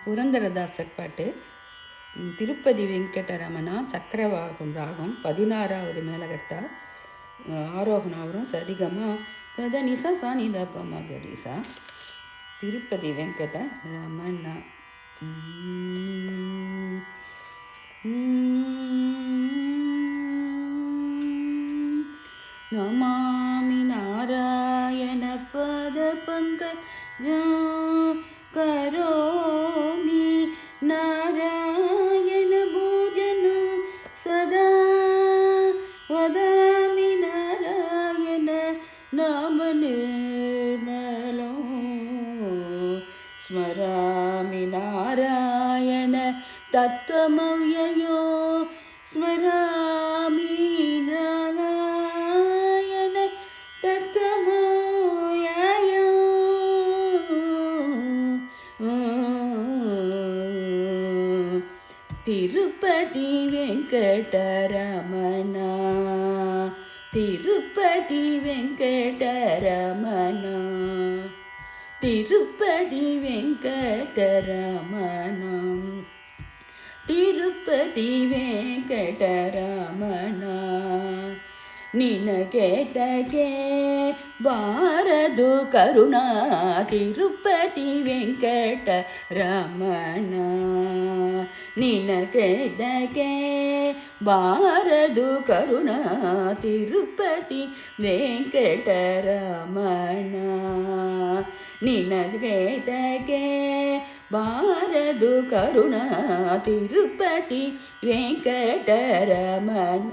புரந்தரதாசர் பாட்டு. திருப்பதி வெங்கடரமணா சக்கரவாகம் ராகம் 16வது மேலகர்த்தா. ஆரோகணம் வரும் சரிகமா பத நிசா சா நிதப்ப மகரிசா. திருப்பதி வெங்கட ரமணா. நமாமி நாராயண பத பங்கஜ கரோமி நாராயண பூஜன சதா வதாமி நாராயண நாம நிர்மலம் ஸ்மராமி நாராயண தத்துவமவ்யயோ ஸ்மராமி நாராயண தத்துவமவ்யயோ. திருப்பதி வெங்கடரமணா திருப்பதி வெங்கடரமணா திருப்பதி வெங்கடரமணா ತಿರುಪತಿ ವೆಂಕಟರಮಣ ನಿನಗೆ ತಗೆ ಬಾರದು ಕರುಣಾ. ತಿರುಪತಿ ವೆಂಕಟರಮಣ ನಿನಗೆ ತಗೆ ಬಾರದು ಕರುಣಾ. ತಿರುಪತಿ ವೆಂಕಟರಮಣ ನಿನಗೆ ತಗೆ ಬಾರದು ಕರುಣಾ. ತಿರುಪತಿ ವೆಂಕಟರಮಣ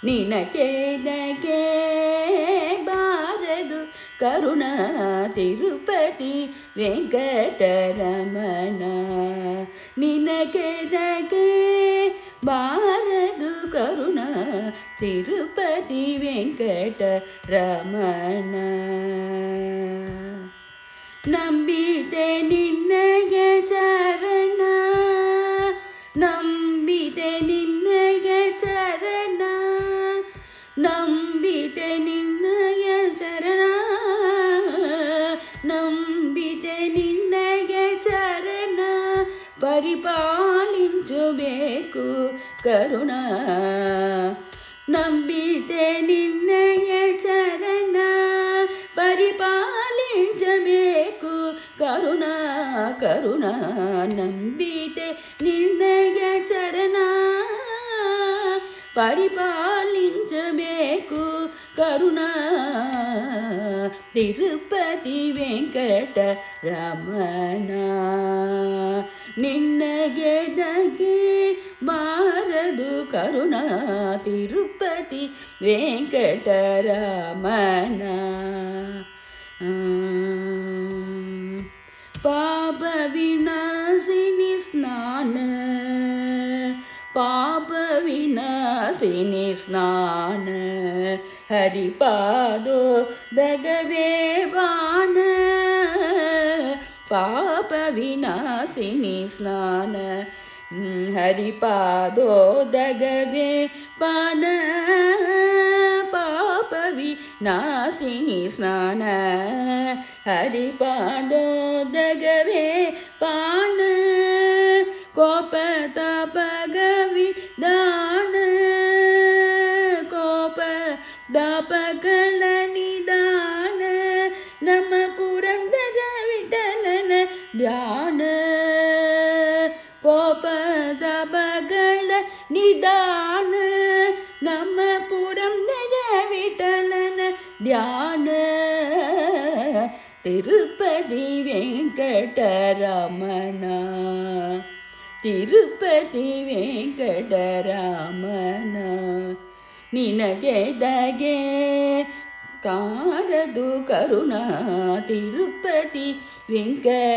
ನಿನಗೆ ತಗೆ ಬಾರದು ಕರುಣಾ. ತಿರುಪತಿ ವೆಂಕಟರಮಣ ನಿನಗೆ ತಗೆ ಬಾರದು ಕರುಣಾ. ತಿರುಪತಿ ವೆಂಕಟರಮಣ ನಂಬಿದೆ ನಿನ್ನಯ ಚರಣ ನಂಬಿದೆ ನಿನ್ನಯ ಚರಣ ನಂಬಿದೆ ನಿನ್ನಯ ಚರಣ ನಂಬಿದೆ ನಿನ್ನಯ ಚರಣ ಪರಿಪಾಲಿಂಚಬೇಕು ಕರುಣಾ. ನಂಬಿದೆ ನಿನ್ನಯ ಚರಣ ಪರಿಪಾಲಿಂಚಬೇಕು ಕರುಣಾ ಕರುಣಾ. ನಂಬಿದೆ ನಿನ್ನಯ ಚರಣ ಪರಿಪಾಲಿಂಚಬೇಕು ಕರುಣಾ. ತಿರುಪತಿ ವೆಂಕಟರಮಣ ನಿನಗೆ ತಗೆ ಬಾರದು ಕರುಣಾ. ತಿರುಪತಿ ವೆಂಕಟರಮಣ ಪಾಪ ವಿನಾಶಿನಿ ಸ್ನಾನ ಪಾಪ ವಿನಾಶಿನಿ ಸ್ನಾನ ಹರಿಪಾದೋ ದಗವೇ ಬಾಣ. ಪಾಪ ವಿನಾಶಿನಿ ಸ್ನಾನ ಹರಿಪಾದೋ ದಗವೇ ಬಾಣ. ಪಾಪ ವಿನಾಶಿನಿ ಸ್ನಾನ ಹರಿಪಾದೋ ದಗವೇ ಬಾಣ. ಕೋಪ ತಪಗವಿ ದಾನ ಕೋಪ ದಪಗಳ ನಿದಾನ ನಮ್ಮ ಪುರಂದರ ವಿಠಲನ ಧ್ಯಾನ. ಕೋಪ ದಪಗಳ ನಿದಾನ ನಮ್ಮ ಪುರಂದರ ವಿಠಲನ ಧ್ಯಾನ. ತಿರುಪತಿ ವೆಂಕಟರಮಣ ತಿರುಪತಿ ವೆಂಕಟರಮಣ ನಿನಗೆ ತಗೆ ಕಾರದು ಕರುಣಾ. ತಿರುಪತಿ ವೆಂಕಟರಮಣ.